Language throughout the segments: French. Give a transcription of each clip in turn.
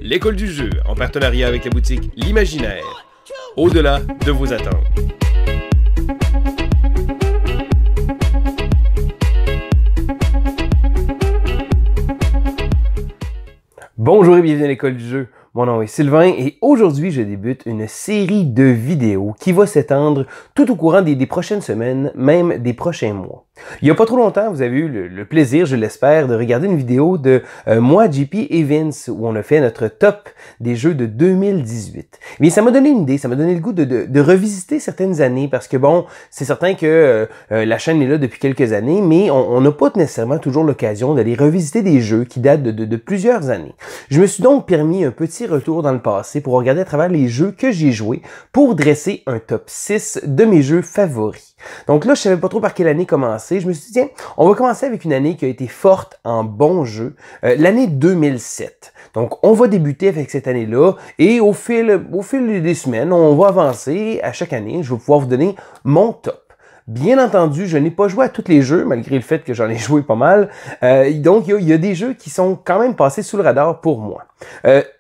l'école du jeu, en partenariat avec la boutique L'Imaginaire. Au-delà de vos attentes. Bonjour et bienvenue à l'école du jeu. Mon nom est Sylvain et aujourd'hui je débute une série de vidéos qui va s'étendre tout au courant des prochaines semaines, même des prochains mois. Il n'y a pas trop longtemps, vous avez eu le plaisir, je l'espère, de regarder une vidéo de moi, JP et Vince où on a fait notre top des jeux de 2018. Mais ça m'a donné une idée, ça m'a donné le goût de revisiter certaines années parce que bon, c'est certain que la chaîne est là depuis quelques années, mais on n'a pas nécessairement toujours l'occasion d'aller revisiter des jeux qui datent de plusieurs années. Je me suis donc permis un petit retour dans le passé pour regarder à travers les jeux que j'ai joués pour dresser un top 6 de mes jeux favoris. Donc là, je savais pas trop par quelle année commencer. Je me suis dit, tiens, on va commencer avec une année qui a été forte en bons jeux, l'année 2007. Donc, on va débuter avec cette année-là et au fil des semaines, on va avancer à chaque année. Je vais pouvoir vous donner mon top. Bien entendu, je n'ai pas joué à tous les jeux, malgré le fait que j'en ai joué pas mal. Donc, il y a des jeux qui sont quand même passés sous le radar pour moi.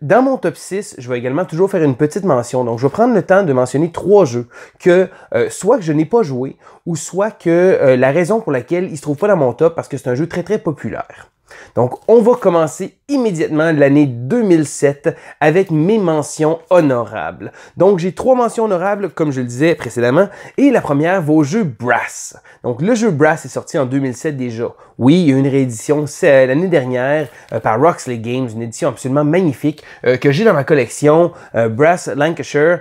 Dans mon top 6, je vais également toujours faire une petite mention. Donc, je vais prendre le temps de mentionner 3 jeux que soit que je n'ai pas joué, ou soit que la raison pour laquelle il ne se trouve pas dans mon top, parce que c'est un jeu très très populaire. Donc, on va commencer immédiatement l'année 2007 avec mes mentions honorables. Donc, j'ai 3 mentions honorables, comme je le disais précédemment, et la première va au jeu Brass. Donc, le jeu Brass est sorti en 2007 déjà. Oui, il y a eu une réédition l'année dernière par Roxley Games, une édition absolument magnifique que j'ai dans ma collection, Brass Lancashire.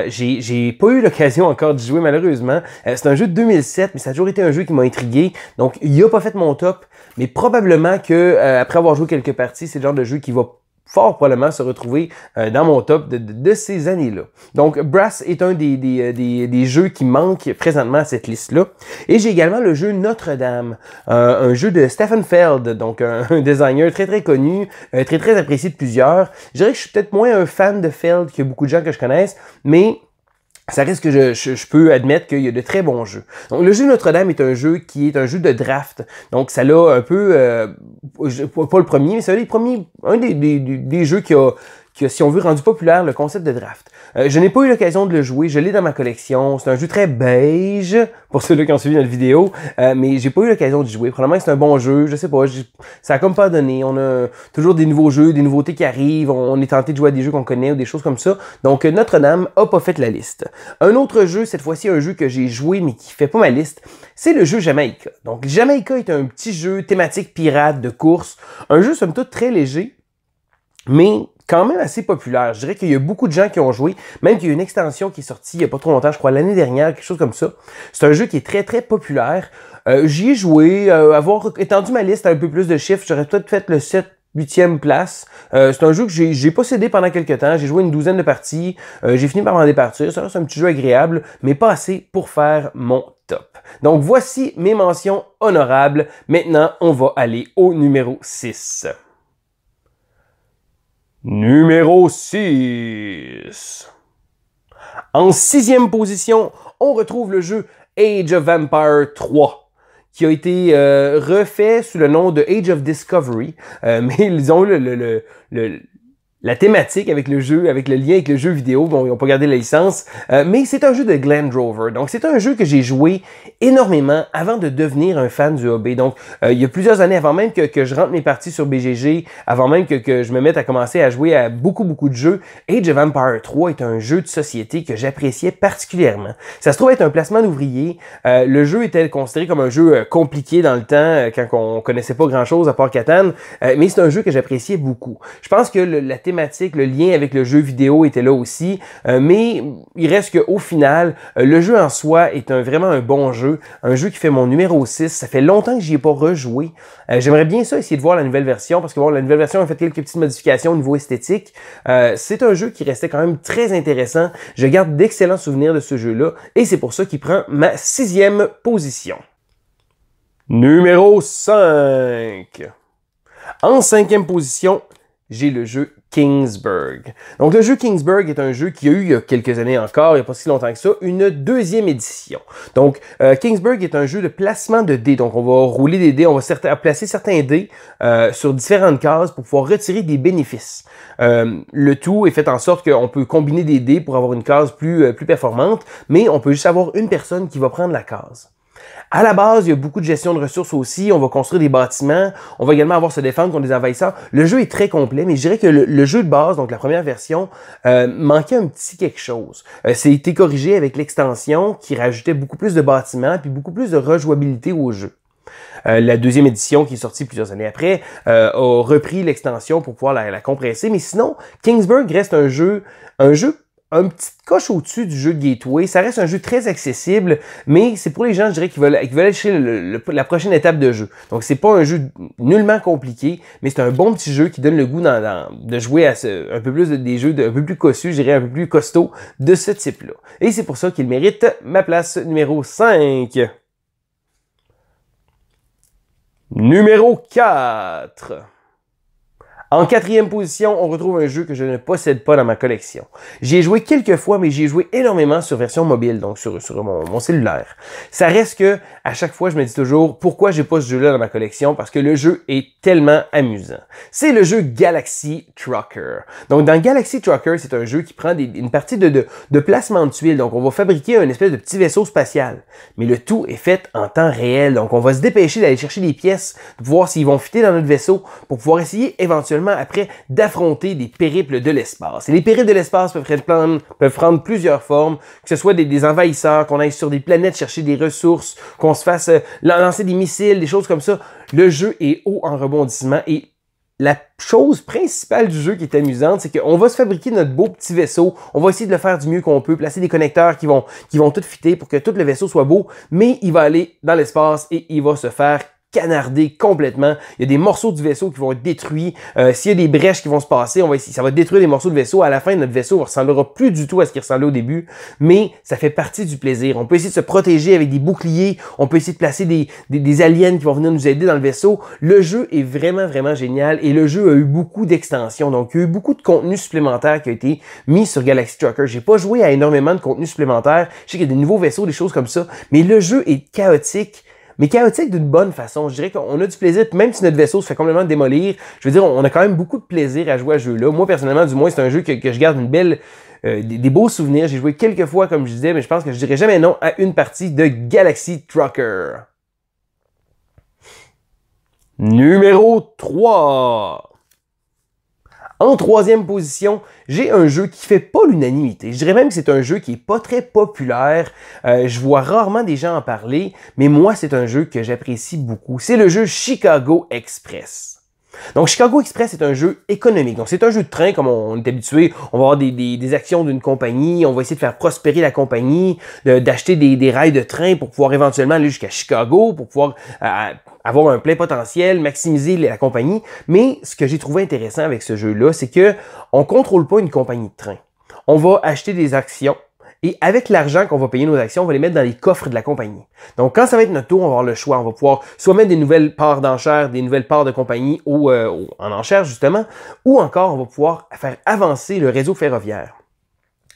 J'ai pas eu l'occasion encore d'y jouer malheureusement. C'est un jeu de 2007, mais ça a toujours été un jeu qui m'a intrigué. Donc, il a pas fait mon top, mais probablement que après avoir joué quelques parties, c'est le genre de jeu qui va fort probablement se retrouver dans mon top de ces années-là. Donc, Brass est un des jeux qui manquent présentement à cette liste-là. Et j'ai également le jeu Notre-Dame, un jeu de Stefan Feld, donc un designer très très connu, très très apprécié de plusieurs. Je dirais que je suis peut-être moins un fan de Feld que beaucoup de gens que je connaisse, mais ça reste que je peux admettre qu'il y a de très bons jeux. Donc, le jeu Notre-Dame est un jeu qui est un jeu de draft. Donc, ça l'a un peu, pas le premier, mais c'est un des jeux qui a, si on veut, rendu populaire le concept de draft. Je n'ai pas eu l'occasion de le jouer, je l'ai dans ma collection. C'est un jeu très beige, pour ceux-là qui ont suivi notre vidéo, mais j'ai pas eu l'occasion d'y jouer. Probablement que c'est un bon jeu, je sais pas, ça a comme pas donné. On a toujours des nouveaux jeux, des nouveautés qui arrivent, on est tenté de jouer à des jeux qu'on connaît ou des choses comme ça. Donc, Notre-Dame a pas fait la liste. Un autre jeu, cette fois-ci un jeu que j'ai joué mais qui fait pas ma liste, c'est le jeu Jamaica. Donc, Jamaica est un petit jeu thématique pirate de course, un jeu somme toute très léger, mais quand même assez populaire. Je dirais qu'il y a beaucoup de gens qui ont joué, même qu'il y a une extension qui est sortie il n'y a pas trop longtemps, je crois l'année dernière, quelque chose comme ça. C'est un jeu qui est très très populaire. J'y ai joué, avoir étendu ma liste à un peu plus de chiffres, j'aurais peut-être fait le 7-8e place. C'est un jeu que j'ai possédé pendant quelques temps. J'ai joué une douzaine de parties. J'ai fini par m'en départir. Ça reste un petit jeu agréable, mais pas assez pour faire mon top. Donc voici mes mentions honorables. Maintenant, on va aller au numéro 6. Numéro 6. En 6e position, on retrouve le jeu Age of Empires 3. Qui a été refait sous le nom de Age of Discovery. Mais disons la thématique avec le jeu, avec le lien avec le jeu vidéo, bon, ils n'ont pas gardé la licence, mais c'est un jeu de Glenn Drover. Donc, c'est un jeu que j'ai joué énormément avant de devenir un fan du hobby. Donc, il y a plusieurs années, avant même que je rentre mes parties sur BGG, avant même que je me mette à commencer à jouer à beaucoup de jeux, Age of Empires 3 est un jeu de société que j'appréciais particulièrement. Ça se trouve être un placement d'ouvrier. Le jeu était considéré comme un jeu compliqué dans le temps, quand on connaissait pas grand-chose à part Catan, mais c'est un jeu que j'appréciais beaucoup. Je pense que la thématique, le lien avec le jeu vidéo était là aussi, mais il reste qu'au final, le jeu en soi est vraiment un bon jeu, un jeu qui fait mon numéro 6. Ça fait longtemps que j'y ai pas rejoué. J'aimerais bien ça essayer de voir la nouvelle version, parce que bon, la nouvelle version a fait quelques petites modifications au niveau esthétique. C'est un jeu qui restait quand même très intéressant. Je garde d'excellents souvenirs de ce jeu-là, et c'est pour ça qu'il prend ma 6e position. Numéro 5. En 5e position, j'ai le jeu Kingsburg. Donc, le jeu Kingsburg est un jeu qui a eu, il y a quelques années encore, il n'y a pas si longtemps que ça, une deuxième édition. Donc, Kingsburg est un jeu de placement de dés. Donc, on va rouler des dés, on va placer certains dés sur différentes cases pour pouvoir retirer des bénéfices. Le tout est fait en sorte qu'on peut combiner des dés pour avoir une case plus performante, mais on peut juste avoir une personne qui va prendre la case. À la base, il y a beaucoup de gestion de ressources aussi. On va construire des bâtiments. On va également avoir se défendre contre des envahisseurs. Le jeu est très complet, mais je dirais que le jeu de base, donc la première version, manquait un petit quelque chose. C'est été corrigé avec l'extension qui rajoutait beaucoup plus de bâtiments puis beaucoup plus de rejouabilité au jeu. La deuxième édition, qui est sortie plusieurs années après, a repris l'extension pour pouvoir la compresser. Mais sinon, Kingsburg reste un jeu un petit coche au-dessus du jeu de Gateway. Ça reste un jeu très accessible, mais c'est pour les gens, je dirais, qui veulent aller chercher la prochaine étape de jeu. Donc, c'est pas un jeu nullement compliqué, mais c'est un bon petit jeu qui donne le goût de jouer à un peu plus des jeux un peu plus cossus, je dirais, un peu plus costauds de ce type-là. Et c'est pour ça qu'il mérite ma place numéro 5. Numéro 4. En quatrième position, on retrouve un jeu que je ne possède pas dans ma collection. J'y ai joué quelques fois, mais j'y ai joué énormément sur version mobile, donc sur mon cellulaire. Ça reste que, à chaque fois, je me dis toujours, pourquoi j'ai pas ce jeu-là dans ma collection? Parce que le jeu est tellement amusant. C'est le jeu Galaxy Trucker. Donc, dans Galaxy Trucker, c'est un jeu qui prend une partie de placement de tuiles. Donc, on va fabriquer un espèce de petit vaisseau spatial. Mais le tout est fait en temps réel. Donc, on va se dépêcher d'aller chercher des pièces, de voir s'ils vont fitter dans notre vaisseau, pour pouvoir essayer éventuellement après d'affronter des périples de l'espace. Et les périples de l'espace peuvent prendre plusieurs formes, que ce soit des envahisseurs, qu'on aille sur des planètes chercher des ressources, qu'on se fasse lancer des missiles, des choses comme ça. Le jeu est haut en rebondissement et la chose principale du jeu qui est amusante, c'est qu'on va se fabriquer notre beau petit vaisseau, on va essayer de le faire du mieux qu'on peut, placer des connecteurs qui vont tout fitter pour que tout le vaisseau soit beau, mais il va aller dans l'espace et il va se faire canardé complètement. Il y a des morceaux du vaisseau qui vont être détruits. S'il y a des brèches qui vont se passer, ça va détruire des morceaux de vaisseau. À la fin, notre vaisseau ne ressemblera plus du tout à ce qu'il ressemblait au début, mais ça fait partie du plaisir. On peut essayer de se protéger avec des boucliers. On peut essayer de placer des aliens qui vont venir nous aider dans le vaisseau. Le jeu est vraiment, vraiment génial et le jeu a eu beaucoup d'extensions. Donc, il y a eu beaucoup de contenu supplémentaire qui a été mis sur Galaxy Trucker. J'ai pas joué à énormément de contenu supplémentaire. Je sais qu'il y a des nouveaux vaisseaux, des choses comme ça, mais le jeu est chaotique. Mais chaotique d'une bonne façon. Je dirais qu'on a du plaisir, même si notre vaisseau se fait complètement démolir. Je veux dire, on a quand même beaucoup de plaisir à jouer à ce jeu-là. Moi, personnellement, du moins, c'est un jeu que je garde des beaux souvenirs. J'ai joué quelques fois, comme je disais, mais je pense que je dirais jamais non à une partie de Galaxy Trucker. Numéro 3. En troisième position, j'ai un jeu qui fait pas l'unanimité. Je dirais même que c'est un jeu qui est pas très populaire. Je vois rarement des gens en parler, mais moi, c'est un jeu que j'apprécie beaucoup. C'est le jeu Chicago Express. Donc, Chicago Express est un jeu économique. Donc, c'est un jeu de train, comme on est habitué. On va avoir des actions d'une compagnie. On va essayer de faire prospérer la compagnie, d'acheter des rails de train pour pouvoir éventuellement aller jusqu'à Chicago, pour pouvoir avoir un plein potentiel, maximiser la compagnie. Mais ce que j'ai trouvé intéressant avec ce jeu-là, c'est que on contrôle pas une compagnie de train. On va acheter des actions. Et avec l'argent qu'on va payer nos actions, on va les mettre dans les coffres de la compagnie. Donc, quand ça va être notre tour, on va avoir le choix. On va pouvoir soit mettre des nouvelles parts d'enchères, des nouvelles parts de compagnie en enchères, justement, ou encore, on va pouvoir faire avancer le réseau ferroviaire.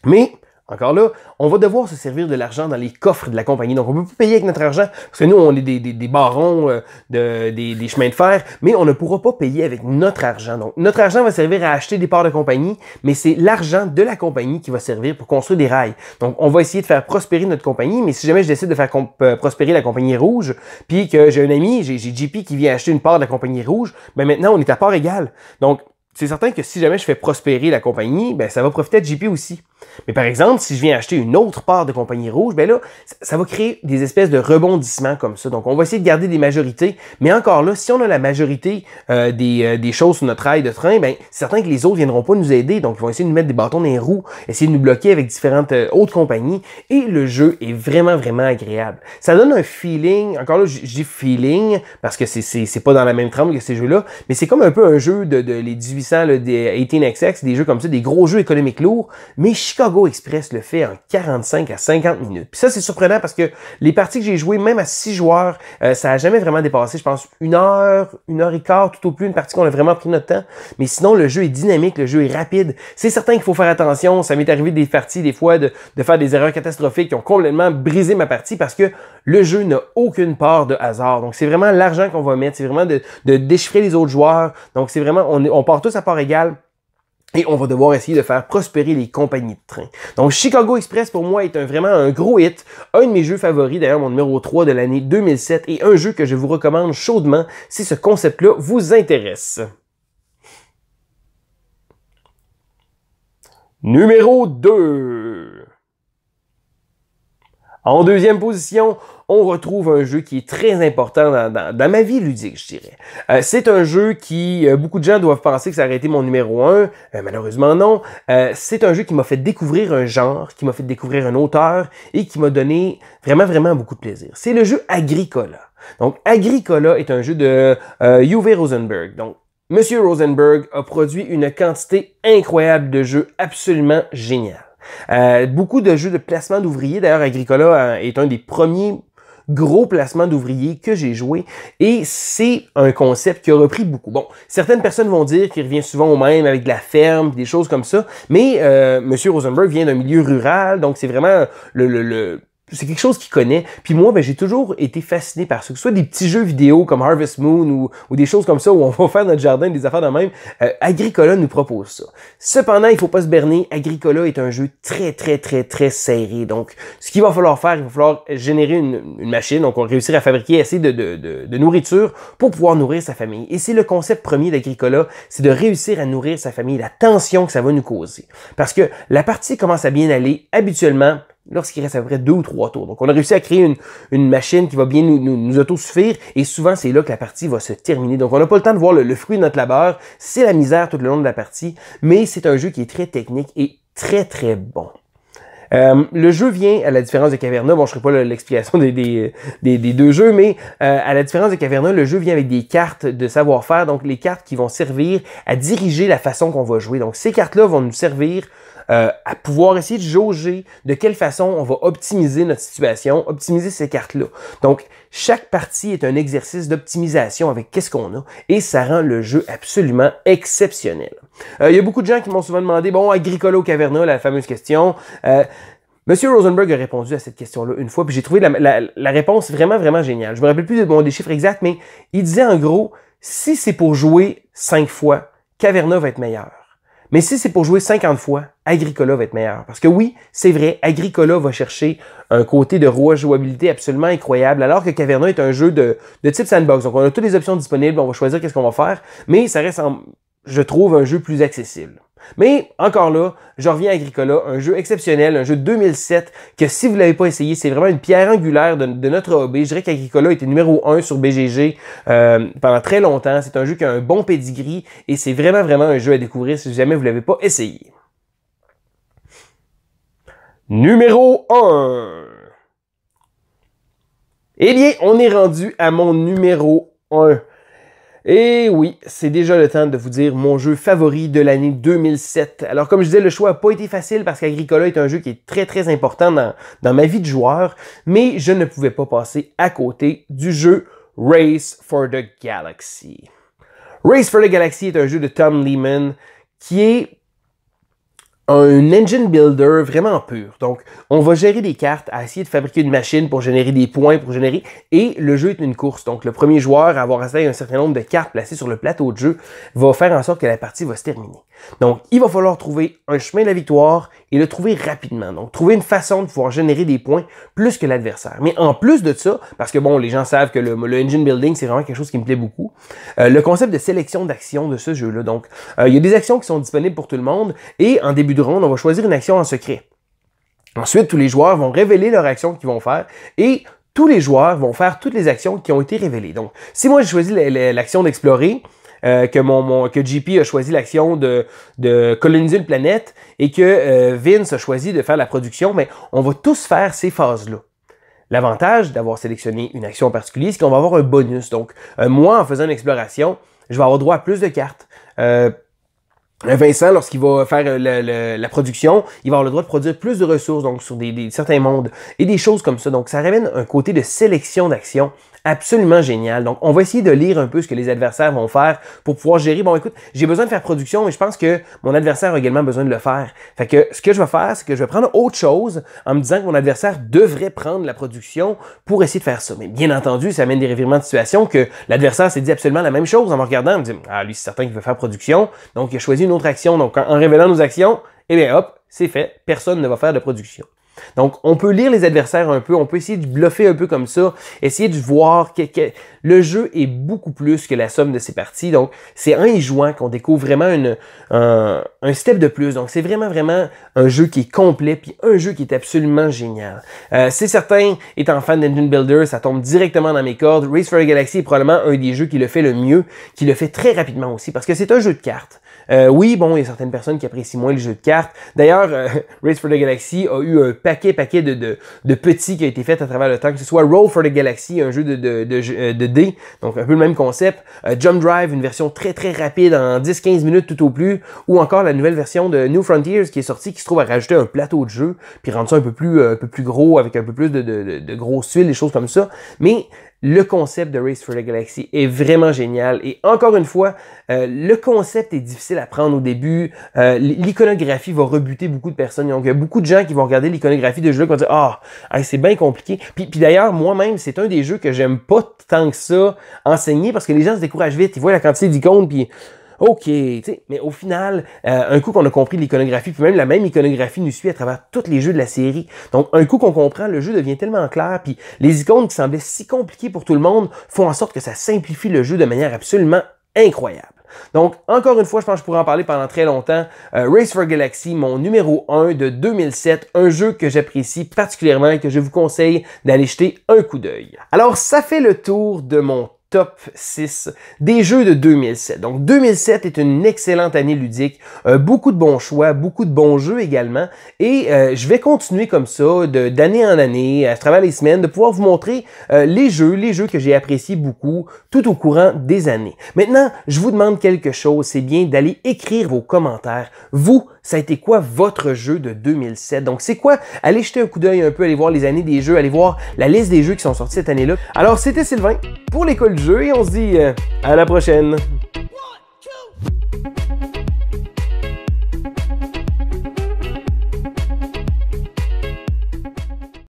Mais, encore là, on va devoir se servir de l'argent dans les coffres de la compagnie. Donc, on ne peut pas payer avec notre argent, parce que nous, on est des barons des chemins de fer, mais on ne pourra pas payer avec notre argent. Donc, notre argent va servir à acheter des parts de compagnie, mais c'est l'argent de la compagnie qui va servir pour construire des rails. Donc, on va essayer de faire prospérer notre compagnie, mais si jamais je décide de faire prospérer la compagnie rouge, puis que j'ai un ami, j'ai JP qui vient acheter une part de la compagnie rouge, ben maintenant, on est à part égale. Donc, c'est certain que si jamais je fais prospérer la compagnie, ben ça va profiter à JP aussi. Mais par exemple, si je viens acheter une autre part de compagnie rouge, ben là, ça va créer des espèces de rebondissements comme ça. Donc, on va essayer de garder des majorités. Mais encore là, si on a la majorité des choses sur notre rail de train, ben c'est certain que les autres viendront pas nous aider. Donc, ils vont essayer de nous mettre des bâtons dans les roues, essayer de nous bloquer avec différentes autres compagnies. Et le jeu est vraiment, vraiment agréable. Ça donne un feeling, encore là, je dis feeling, parce que c'est pas dans la même trempe que ces jeux-là, mais c'est comme un peu un jeu les 1800, des 18XX, des jeux comme ça, des gros jeux économiques lourds. Mais Chicago Express le fait en 45 à 50 minutes. Puis ça, c'est surprenant parce que les parties que j'ai jouées, même à 6 joueurs, ça n'a jamais vraiment dépassé, je pense, 1 heure et quart, tout au plus, une partie qu'on a vraiment pris notre temps. Mais sinon, le jeu est dynamique, le jeu est rapide. C'est certain qu'il faut faire attention. Ça m'est arrivé des parties, des fois, de faire des erreurs catastrophiques qui ont complètement brisé ma partie parce que le jeu n'a aucune part de hasard. Donc, c'est vraiment l'argent qu'on va mettre. C'est vraiment de déchiffrer les autres joueurs. Donc, c'est vraiment, on part tous à part égale. Et on va devoir essayer de faire prospérer les compagnies de train. Donc, Chicago Express, pour moi, est vraiment un gros hit. Un de mes jeux favoris, d'ailleurs, mon numéro 3 de l'année 2007. Et un jeu que je vous recommande chaudement si ce concept-là vous intéresse. Numéro 2. En deuxième position, on retrouve un jeu qui est très important dans ma vie ludique, je dirais. C'est un jeu qui, beaucoup de gens doivent penser que ça aurait été mon numéro 1. Malheureusement, non. C'est un jeu qui m'a fait découvrir un genre, qui m'a fait découvrir un auteur et qui m'a donné vraiment, vraiment beaucoup de plaisir. C'est le jeu Agricola. Donc, Agricola est un jeu de Uwe Rosenberg. Donc, Monsieur Rosenberg a produit une quantité incroyable de jeux absolument génial. Beaucoup de jeux de placement d'ouvriers. D'ailleurs, Agricola est un des premiers gros placements d'ouvriers que j'ai joué et c'est un concept qui a repris beaucoup. Bon, certaines personnes vont dire qu'il revient souvent au même avec de la ferme, des choses comme ça, mais Monsieur Rosenberg vient d'un milieu rural, donc c'est vraiment c'est quelque chose qu'il connaît. Puis moi, ben, j'ai toujours été fasciné par ça. Que ce soit des petits jeux vidéo comme Harvest Moon ou des choses comme ça où on va faire notre jardin, des affaires de même. Agricola nous propose ça. Cependant, il faut pas se berner. Agricola est un jeu très, très, très, très serré. Donc, ce qu'il va falloir faire, il va falloir générer une machine. Donc, on va réussir à fabriquer assez de nourriture pour pouvoir nourrir sa famille. Et c'est le concept premier d'Agricola, c'est de réussir à nourrir sa famille, la tension que ça va nous causer. Parce que la partie commence à bien aller habituellement lorsqu'il reste à peu près 2 ou 3 tours. Donc, on a réussi à créer une machine qui va bien nous autosuffire et souvent, c'est là que la partie va se terminer. Donc, on n'a pas le temps de voir le fruit de notre labeur. C'est la misère tout le long de la partie, mais c'est un jeu qui est très technique et très, très bon. Le jeu vient, à la différence de Caverna, bon, je ne ferai pas l'explication des deux jeux, mais à la différence de Caverna, le jeu vient avec des cartes de savoir-faire, donc les cartes qui vont servir à diriger la façon qu'on va jouer. Donc, ces cartes-là vont nous servir à pouvoir essayer de jauger de quelle façon on va optimiser notre situation, optimiser ces cartes-là. Donc, chaque partie est un exercice d'optimisation avec qu'est-ce qu'on a et ça rend le jeu absolument exceptionnel. Il y a beaucoup de gens qui m'ont souvent demandé, bon, Agricola ou Caverna, la fameuse question. Monsieur Rosenberg a répondu à cette question-là une fois, puis j'ai trouvé la réponse vraiment, vraiment géniale. Je me rappelle plus des chiffres exacts, mais il disait en gros, si c'est pour jouer 5 fois, Caverna va être meilleur. Mais si c'est pour jouer 50 fois, Agricola va être meilleur. Parce que oui, c'est vrai, Agricola va chercher un côté de rejouabilité absolument incroyable, alors que Caverna est un jeu de type sandbox. Donc, on a toutes les options disponibles, on va choisir qu'est-ce qu'on va faire, mais ça reste, je trouve, un jeu plus accessible. Mais, encore là, je reviens à Agricola, un jeu exceptionnel, un jeu de 2007, que si vous ne l'avez pas essayé, c'est vraiment une pierre angulaire de notre hobby. Je dirais qu'Agricola était numéro 1 sur BGG pendant très longtemps. C'est un jeu qui a un bon pedigree et c'est vraiment, vraiment un jeu à découvrir si jamais vous ne l'avez pas essayé. Numéro 1. Eh bien, on est rendu à mon numéro 1. Et oui, c'est déjà le temps de vous dire mon jeu favori de l'année 2007. Alors comme je disais, le choix n'a pas été facile parce qu'Agricola est un jeu qui est très très important dans ma vie de joueur, mais je ne pouvais pas passer à côté du jeu Race for the Galaxy. Race for the Galaxy est un jeu de Tom Lehman qui est un engine builder vraiment pur. Donc, on va gérer des cartes, à essayer de fabriquer une machine pour générer des points, et le jeu est une course. Donc, le premier joueur à avoir assez un certain nombre de cartes placées sur le plateau de jeu va faire en sorte que la partie va se terminer. Donc, il va falloir trouver un chemin de la victoire et le trouver rapidement. Donc, trouver une façon de pouvoir générer des points plus que l'adversaire. Mais en plus de ça, parce que bon, les gens savent que le engine building, c'est vraiment quelque chose qui me plaît beaucoup, le concept de sélection d'actions de ce jeu-là. Donc, il y a des actions qui sont disponibles pour tout le monde et en début de ronde, on va choisir une action en secret. Ensuite, tous les joueurs vont révéler leur action qu'ils vont faire et tous les joueurs vont faire toutes les actions qui ont été révélées. Donc, si moi j'ai choisi l'action d'explorer, que JP a choisi l'action de coloniser une planète et que Vince a choisi de faire la production, mais on va tous faire ces phases-là. L'avantage d'avoir sélectionné une action en particulier, c'est qu'on va avoir un bonus. Donc, moi, en faisant une exploration, je vais avoir droit à plus de cartes. Vincent, lorsqu'il va faire la production, il va avoir le droit de produire plus de ressources, donc sur certains mondes et des choses comme ça. Donc, ça ramène un côté de sélection d'actions absolument génial. Donc, on va essayer de lire un peu ce que les adversaires vont faire pour pouvoir gérer. Bon, écoute, j'ai besoin de faire production, mais je pense que mon adversaire a également besoin de le faire. Fait que ce que je vais faire, c'est que je vais prendre autre chose en me disant que mon adversaire devrait prendre la production pour essayer de faire ça. Mais bien entendu, ça amène des revirements de situation que l'adversaire s'est dit absolument la même chose en me regardant. Il me dit, ah, lui, c'est certain qu'il veut faire production. Donc, il a choisi une autre action. Donc, en révélant nos actions, eh bien, hop, c'est fait. Personne ne va faire de production. Donc, on peut lire les adversaires un peu, on peut essayer de bluffer un peu comme ça, essayer de voir que le jeu est beaucoup plus que la somme de ses parties. Donc, c'est en y jouant qu'on découvre vraiment un step de plus. Donc, c'est vraiment un jeu qui est complet, puis un jeu qui est absolument génial. C'est certain, étant fan d'Engine Builder, ça tombe directement dans mes cordes. Race for the Galaxy est probablement un des jeux qui le fait le mieux, qui le fait très rapidement aussi, parce que c'est un jeu de cartes. Oui, bon, il y a certaines personnes qui apprécient moins le jeu de cartes. D'ailleurs, Race for the Galaxy a eu un paquet de petits qui a été fait à travers le temps, que ce soit Roll for the Galaxy, un jeu de dés, donc un peu le même concept, Jump Drive, une version très rapide en 10-15 minutes tout au plus, ou encore la nouvelle version de New Frontiers qui est sortie, qui se trouve à rajouter un plateau de jeu, puis rendre ça un peu plus gros, avec un peu plus de grosses tuiles, des choses comme ça. Mais le concept de Race for the Galaxy est vraiment génial. Et encore une fois, le concept est difficile à prendre au début. L'iconographie va rebuter beaucoup de personnes. Donc, il y a beaucoup de gens qui vont regarder l'iconographie de jeu qui vont dire « Ah, c'est bien compliqué. » Puis d'ailleurs, moi-même, c'est un des jeux que j'aime pas tant que ça enseigner parce que les gens se découragent vite. Ils voient la quantité d'icônes, puis... OK, tu sais, mais au final, un coup qu'on a compris l'iconographie, puis même la même iconographie nous suit à travers tous les jeux de la série. Donc, un coup qu'on comprend, le jeu devient tellement clair, puis les icônes qui semblaient si compliquées pour tout le monde font en sorte que ça simplifie le jeu de manière absolument incroyable. Donc, encore une fois, je pense que je pourrais en parler pendant très longtemps. Race for Galaxy, mon numéro 1 de 2007, un jeu que j'apprécie particulièrement et que je vous conseille d'aller jeter un coup d'œil. Alors, ça fait le tour de mon top 6 des jeux de 2007. Donc 2007 est une excellente année ludique, beaucoup de bons choix, beaucoup de bons jeux également, et je vais continuer comme ça d'année en année, à travers les semaines, de pouvoir vous montrer les jeux que j'ai appréciés beaucoup tout au courant des années. Maintenant, je vous demande quelque chose, c'est bien d'aller écrire vos commentaires. Vous, ça a été quoi votre jeu de 2007? Donc c'est quoi? Allez jeter un coup d'œil un peu, allez voir les années des jeux, allez voir la liste des jeux qui sont sortis cette année-là. Alors c'était Sylvain pour l'École du jeu et on se dit à la prochaine!